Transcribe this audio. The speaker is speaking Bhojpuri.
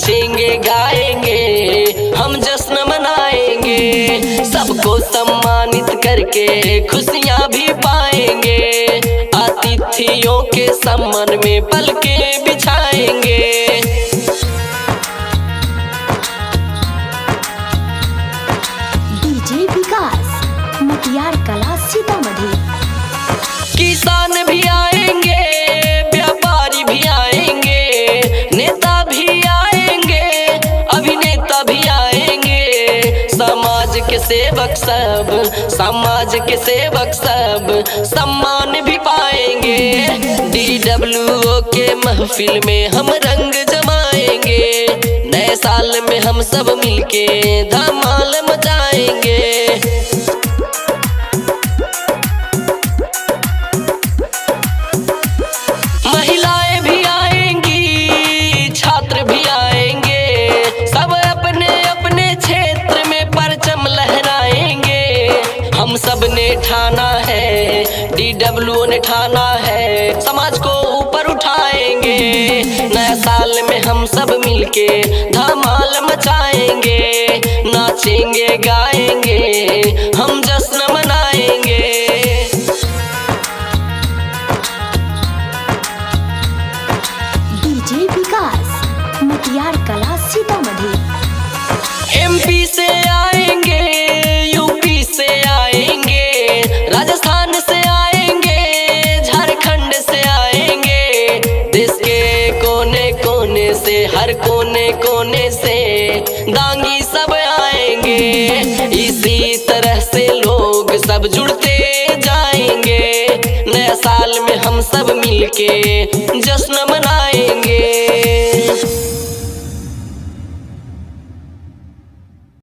नाचेंगे गाएंगे हम जश्न मनाएंगे, सबको सम्मानित करके खुशियाँ भी पाएंगे, अतिथियों के सम्मान में पलके बिछाएंगे। डीजे विकास मटियार कला सीतामढ़ी। किसान भी आएंगे, व्यापारी भी आएंगे, नेता भी आएंगे, अभिनेता भी आएंगे, समाज के सेवक सब, समाज के सेवक सब सम्मान भी पाएंगे। DWO के महफिल में हम रंग जमाएंगे, नए साल में हम सब मिलके धमाल मचाएंगे। महिलाएं भी आएंगी, छात्र भी आएंगे, सब अपने अपने क्षेत्र में परचम लहराएंगे। हम सब ने ठाना है, DWO ने ठाना है, समाज को ऊपर उठाएंगे, नया साल में हम सब मिलके धमाल मचाएंगे, नाचेंगे गाएंगे हम जश्न मनाएंगे। डीजे विकास मटियार कला सीतामढ़ी। MP से आएंगे, UP से आएंगे, राजस्थान से आएंगे, झारखंड से आएंगे, देश के कोने कोने से, हर कोने कोने से दांगी सब आएंगे, इसी तरह से लोग सब जुड़ते जाएंगे, नया साल में हम सब मिलके जश्न मनाएंगे।